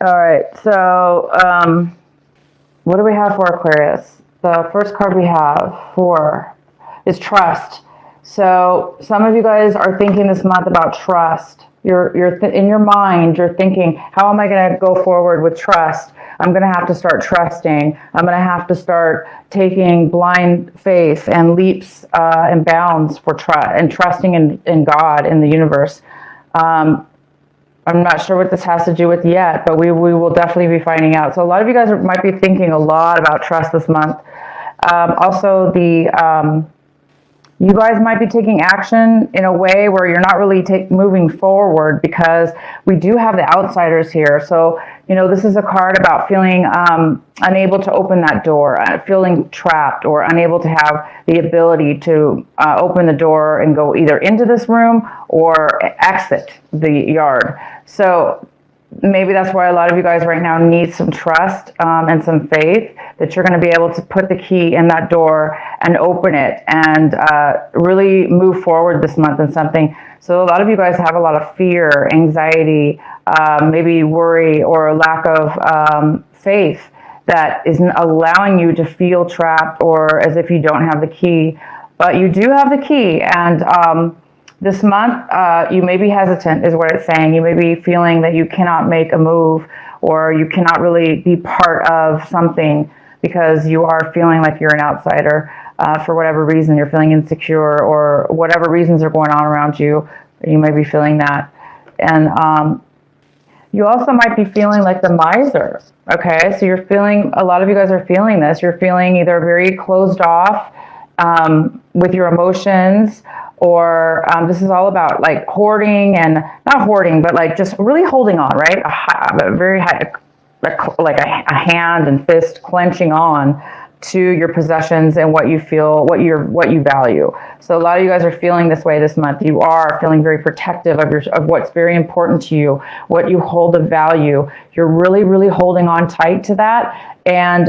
All right, so what do we have for Aquarius? The first card we have for is trust. So some of you guys are thinking this month about trust. You're in your mind, you're thinking, how am I going to go forward with trust? I'm going to have to start trusting. I'm going to have to start taking blind faith and leaps and bounds for trust and trusting in God, in the universe. I'm not sure what this has to do with yet, but we will definitely be finding out. So a lot of you guys might be thinking a lot about trust this month. Also, you guys might be taking action in a way where you're not really moving forward, because we do have the outsiders here. So, this is a card about feeling unable to open that door, feeling trapped, or unable to have the ability to open the door and go either into this room or exit the yard. So maybe that's why a lot of you guys right now need some trust and some faith that you're going to be able to put the key in that door and open it and really move forward this month in something. So a lot of you guys have a lot of fear, anxiety, maybe worry, or lack of faith that isn't allowing you to feel trapped or as if you don't have the key. But you do have the key, and this month, you may be hesitant, is what it's saying. You may be feeling that you cannot make a move, or you cannot really be part of something because you are feeling like you're an outsider for whatever reason. You're feeling insecure, or whatever reasons are going on around you. You may be feeling that. And you also might be feeling like the miser, okay? So you're feeling, a lot of you guys are feeling this. You're feeling either very closed off with your emotions, or this is all about like hoarding, and not hoarding, but like just really holding on, right? A very high, like a hand and fist clenching on to your possessions and what you feel, what you value. So a lot of you guys are feeling this way this month. You are feeling very protective of what's very important to you, what you hold of value. You're really, really holding on tight to that, and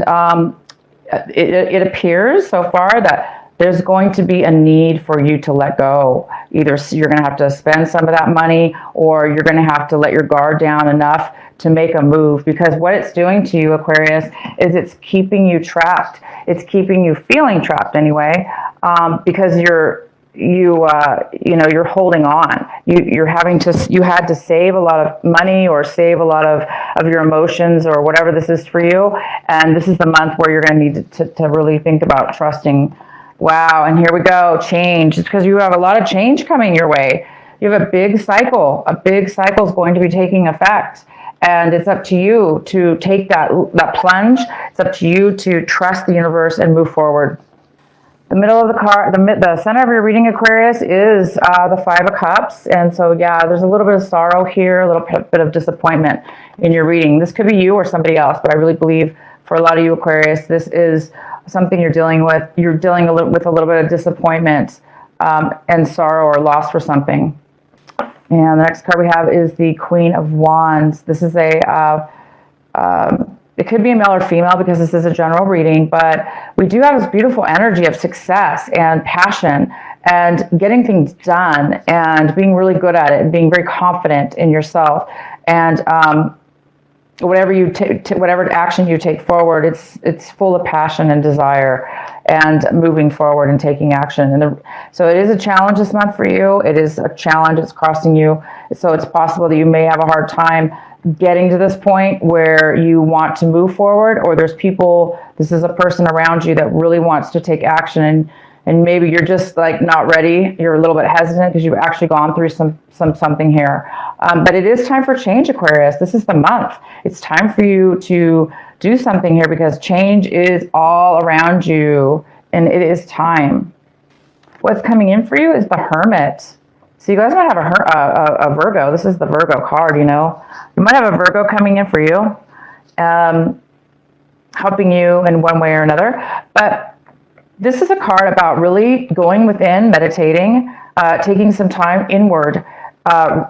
it appears so far that there's going to be a need for you to let go. Either you're going to have to spend some of that money, or you're going to have to let your guard down enough to make a move, because what it's doing to you, Aquarius, is it's keeping you trapped. It's keeping you feeling trapped anyway, because you're holding on. You had to save a lot of money, or save a lot of your emotions, or whatever this is for you. And this is the month where you're going to need to really think about trusting. Wow, and here we go, change. It's because you have a lot of change coming your way. You have a big cycle. A big cycle is going to be taking effect. And it's up to you to take that plunge. It's up to you to trust the universe and move forward. The middle of the card, the center of your reading, Aquarius, is the Five of Cups. And so, yeah, there's a little bit of sorrow here, a little bit of disappointment in your reading. This could be you or somebody else, but I really believe for a lot of you, Aquarius, this is something you're dealing with. You're dealing with a little bit of disappointment and sorrow or loss for something. And the next card we have is the Queen of Wands. This is it could be a male or female, because this is a general reading, but we do have this beautiful energy of success and passion and getting things done and being really good at it and being very confident in yourself. And whatever action you take forward, it's full of passion and desire and moving forward and taking action. And so it is a challenge this month for you. It is a challenge. It's crossing you. So it's possible that you may have a hard time getting to this point where you want to move forward, or this is a person around you that really wants to take action, and maybe you're just like not ready. You're a little bit hesitant because you've actually gone through something here. But it is time for change, Aquarius. This is the month. It's time for you to do something here, because change is all around you, and it is time. What's coming in for you is the Hermit. So you guys might have a Virgo. This is the Virgo card, You might have a Virgo coming in for you, helping you in one way or another. But this is a card about really going within, meditating, taking some time inward,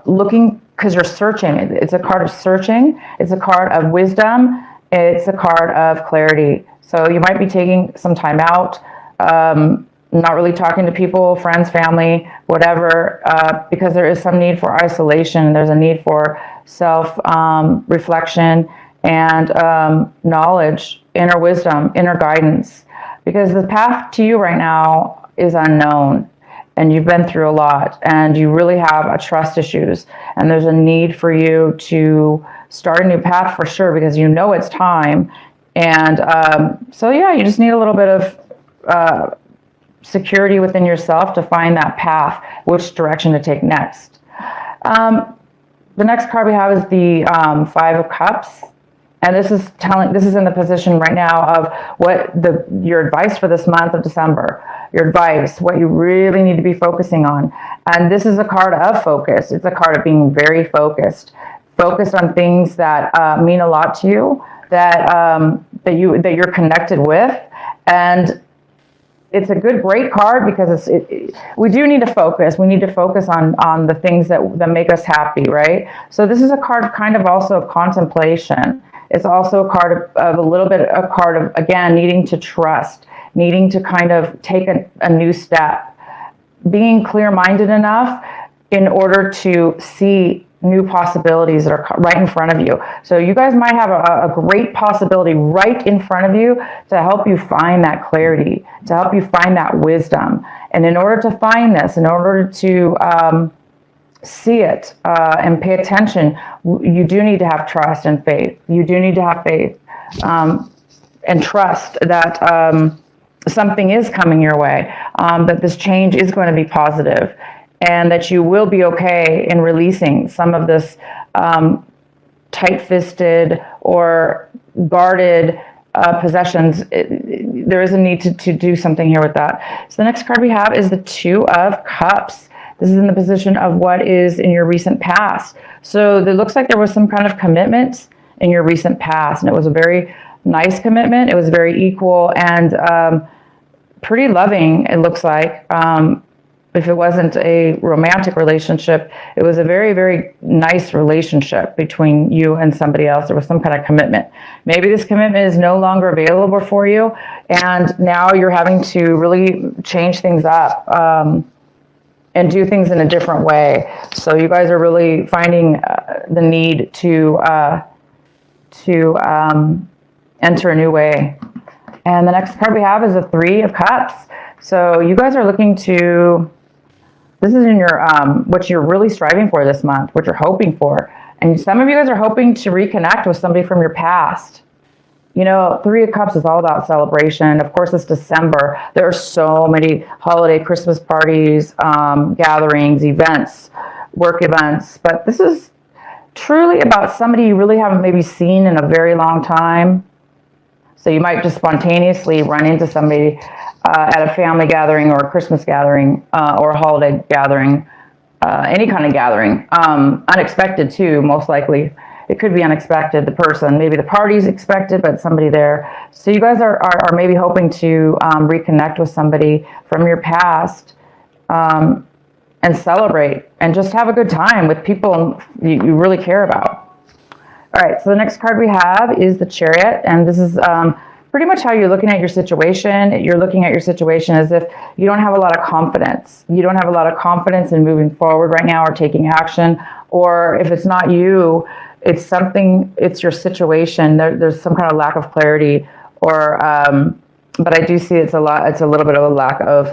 looking, because you're searching. It's a card of searching. It's a card of wisdom. It's a card of clarity. So you might be taking some time out, not really talking to people, friends, family, whatever, because there is some need for isolation. There's a need for self-reflection, and knowledge, inner wisdom, inner guidance. Because the path to you right now is unknown, and you've been through a lot, and you really have a trust issues, and there's a need for you to start a new path for sure, because you know it's time. And so yeah, you just need a little bit of security within yourself to find that path, which direction to take next. The next card we have is the Five of Cups. And this is in the position right now of what your advice for this month of December, your advice, what you really need to be focusing on. And this is a card of focus. It's a card of being very focused on things that mean a lot to you, that you're connected with. And it's a great card because we do need to focus. We need to focus on the things that make us happy, right? So this is a card kind of also of contemplation. It's also a card of again, needing to trust, needing to kind of take a new step, being clear-minded enough in order to see new possibilities that are right in front of you. So you guys might have a great possibility right in front of you to help you find that clarity, to help you find that wisdom. And in order to find this, in order to see it and pay attention, you do need to have trust and faith. You do need to have faith and trust that something is coming your way, that this change is going to be positive, and that you will be okay in releasing some of this tight-fisted or guarded possessions. There is a need to do something here with that. So the next card we have is the Two of Cups. This is in the position of what is in your recent past. So it looks like there was some kind of commitment in your recent past, and it was a very nice commitment. It was very equal and pretty loving, it looks like. If it wasn't a romantic relationship, it was a very, very nice relationship between you and somebody else. There was some kind of commitment. Maybe this commitment is no longer available for you, and now you're having to really change things up and do things in a different way. So you guys are really finding the need to enter a new way. And the next card we have is the Three of Cups. So you guys are looking to, this is in your what you're really striving for this month, what you're hoping for. And some of you guys are hoping to reconnect with somebody from your past. You know, Three of Cups is all about celebration. Of course, it's December. There are so many holiday, Christmas parties, gatherings, events, work events. But this is truly about somebody you really haven't maybe seen in a very long time. So you might just spontaneously run into somebody at a family gathering or a Christmas gathering or a holiday gathering, any kind of gathering. Unexpected too, most likely. It could be unexpected, the person. Maybe the party's expected, but somebody there. So you guys are maybe hoping to reconnect with somebody from your past and celebrate and just have a good time with people you really care about. All right, so the next card we have is the Chariot, and this is pretty much how you're looking at your situation. You're looking at your situation as if you don't have a lot of confidence. You don't have a lot of confidence in moving forward right now or taking action, or if it's not you, it's something, it's your situation. There's some kind of lack of clarity, or but I do see it's a little bit of a lack of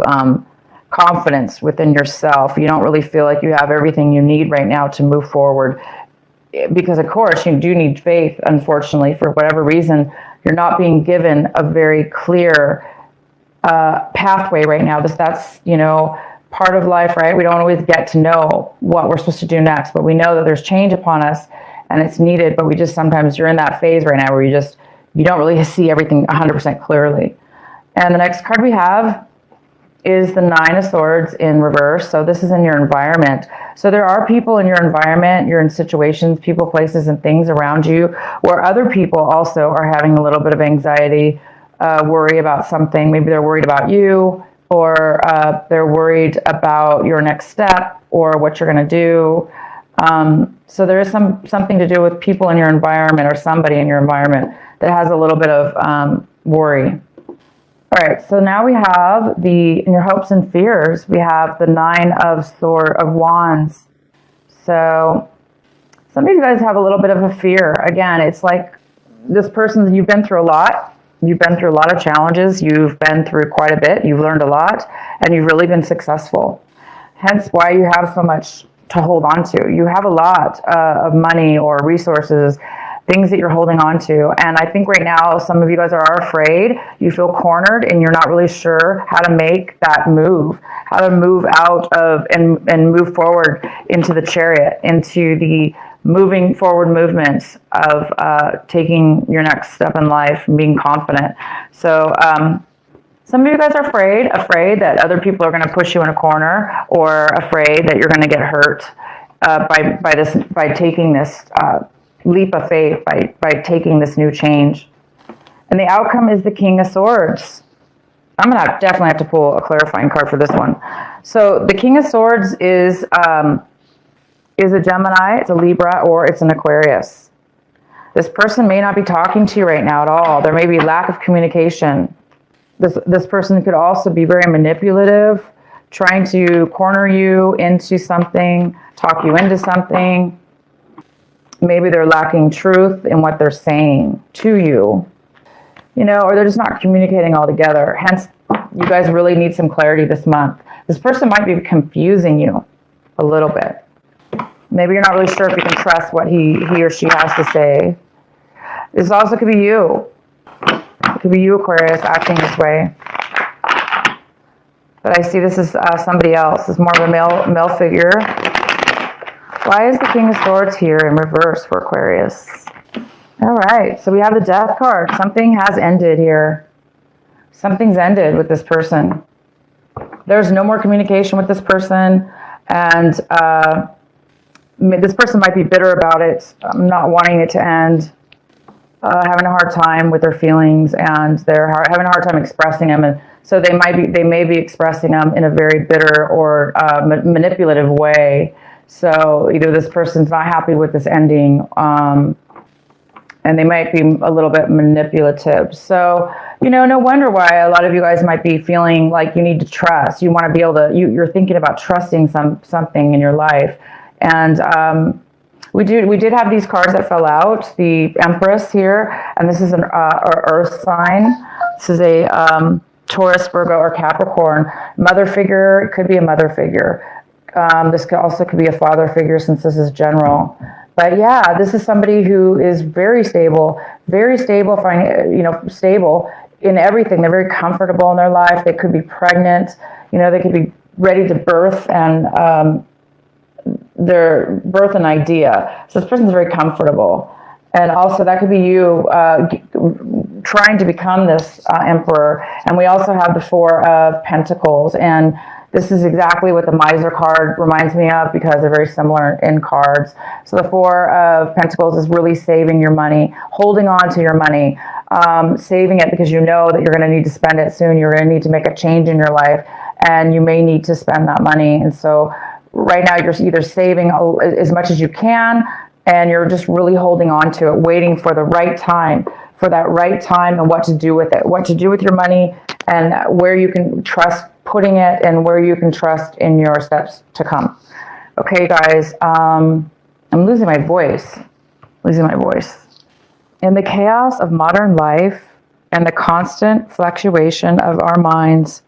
confidence within yourself. You don't really feel like you have everything you need right now to move forward, because of course you do need faith. Unfortunately, for whatever reason, you're not being given a very clear pathway right now. That's part of life, right? We don't always get to know what we're supposed to do next, but we know that there's change upon us and it's needed, but we just sometimes, you're in that phase right now where you don't really see everything 100% clearly. And the next card we have is the Nine of Swords in reverse. So this is in your environment. So there are people in your environment, you're in situations, people, places, and things around you where other people also are having a little bit of anxiety, worry about something. Maybe they're worried about you, or they're worried about your next step or what you're going to do. So there is something to do with people in your environment or somebody in your environment that has a little bit of worry. All right, so now we have in your hopes and fears, we have the Nine of Wands. So Some of you guys have a little bit of a fear. Again, it's like this person, you've been through a lot. You've been through a lot of challenges. You've been through quite a bit. You've learned a lot, and you've really been successful. Hence why you have so much to hold on to. You have a lot of money or resources, things that you're holding on to. And I think right now, some of you guys are afraid. You feel cornered and you're not really sure how to make that move, how to move out of and move forward into the chariot, into the moving forward movement of taking your next step in life and being confident. So some of you guys are afraid that other people are going to push you in a corner, or afraid that you're going to get hurt by taking this leap of faith, by taking this new change. And the outcome is the King of Swords. I'm going to definitely have to pull a clarifying card for this one. So the King of Swords is a Gemini, it's a Libra, or it's an Aquarius. This person may not be talking to you right now at all. There may be lack of communication. This person could also be very manipulative, trying to corner you into something, talk you into something. Maybe they're lacking truth in what they're saying to you, or they're just not communicating altogether. Hence, you guys really need some clarity this month. This person might be confusing you a little bit. Maybe you're not really sure if you can trust what he or she has to say. This also could be you. It could be you, Aquarius, acting this way. But I see this is somebody else. It's more of a male figure. Why is the King of Swords here in reverse for Aquarius? All right, so we have the Death card. Something has ended here. Something's ended with this person. There's no more communication with this person, and this person might be bitter about it, not wanting it to end, having a hard time with their feelings, and they're having a hard time expressing them. And so they may be expressing them in a very bitter or manipulative way. So either this person's not happy with this ending, and they might be a little bit manipulative. So, no wonder why a lot of you guys might be feeling like you need to trust. You want to be able to, you're thinking about trusting something in your life. And we did have these cards that fell out. The Empress here, and this is an Earth sign. This is a Taurus, Virgo, or Capricorn. Mother figure, it could be a mother figure. This could be a father figure, since this is general. But yeah, this is somebody who is very stable, stable in everything. They're very comfortable in their life. They could be pregnant. They could be ready to birth and their birth an idea. So this person's very comfortable. And also that could be you trying to become this emperor. And we also have the Four of Pentacles. And this is exactly what the Miser card reminds me of, because they're very similar in cards. So the Four of Pentacles is really saving your money, holding on to your money, saving it because you know that you're going to need to spend it soon. You're going to need to make a change in your life, and you may need to spend that money. And so right now you're either saving as much as you can, and you're just really holding on to it, waiting for the right time, and what to do with it, what to do with your money, and where you can trust putting it, and where you can trust in your steps to come. Okay, guys, I'm losing my voice. In the chaos of modern life and the constant fluctuation of our minds,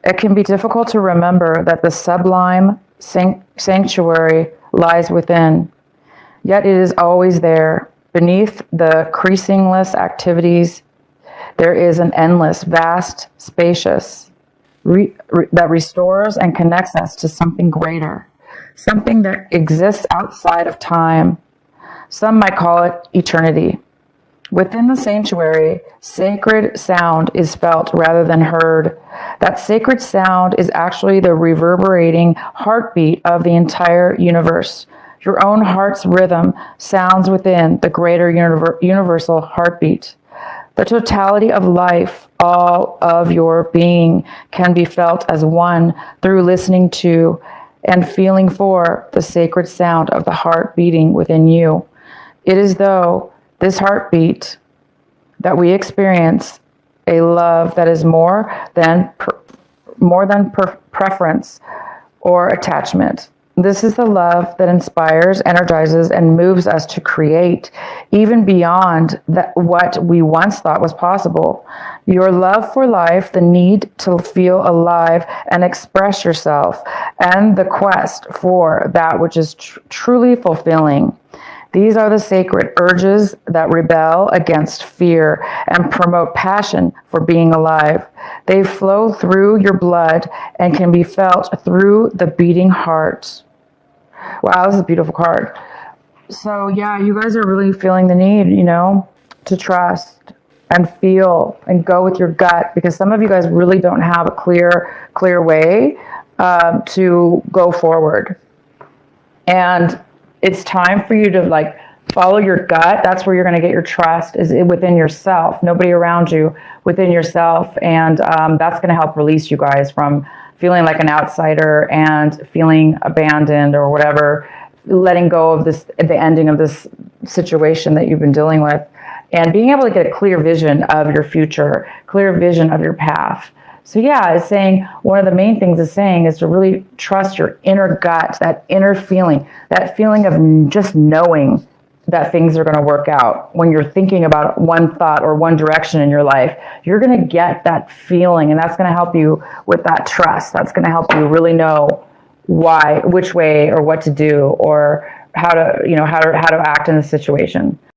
it can be difficult to remember that the sublime sanctuary lies within. Yet it is always there. Beneath the ceaseless activities, there is an endless, vast, spacious, that restores and connects us to something greater, something that exists outside of time. Some might call it eternity. Within the sanctuary, sacred sound is felt rather than heard. That sacred sound is actually the reverberating heartbeat of the entire universe. Your own heart's rhythm sounds within the greater universal heartbeat. The totality of life, all of your being, can be felt as one through listening to and feeling for the sacred sound of the heart beating within you. It is though this heartbeat that we experience a love that is more than preference or attachment. This is the love that inspires, energizes, and moves us to create, even beyond what we once thought was possible. Your love for life, the need to feel alive and express yourself, and the quest for that which is truly fulfilling. These are the sacred urges that rebel against fear and promote passion for being alive. They flow through your blood and can be felt through the beating heart. Wow, this is a beautiful card. So yeah, you guys are really feeling the need, to trust and feel and go with your gut, because some of you guys really don't have a clear way to go forward. And it's time for you to follow your gut. That's where you're going to get your trust, is within yourself, nobody around you, within yourself. And that's going to help release you guys from feeling like an outsider and feeling abandoned or whatever, letting go of the ending of this situation that you've been dealing with, and being able to get a clear vision of your future, clear vision of your path. So yeah, it's saying, one of the main things it's saying is to really trust your inner gut, that inner feeling, that feeling of just knowing that things are going to work out. When you're thinking about one thought or one direction in your life, you're going to get that feeling, and that's going to help you with that trust. That's going to help you really know which way or what to do, or how to act in a situation.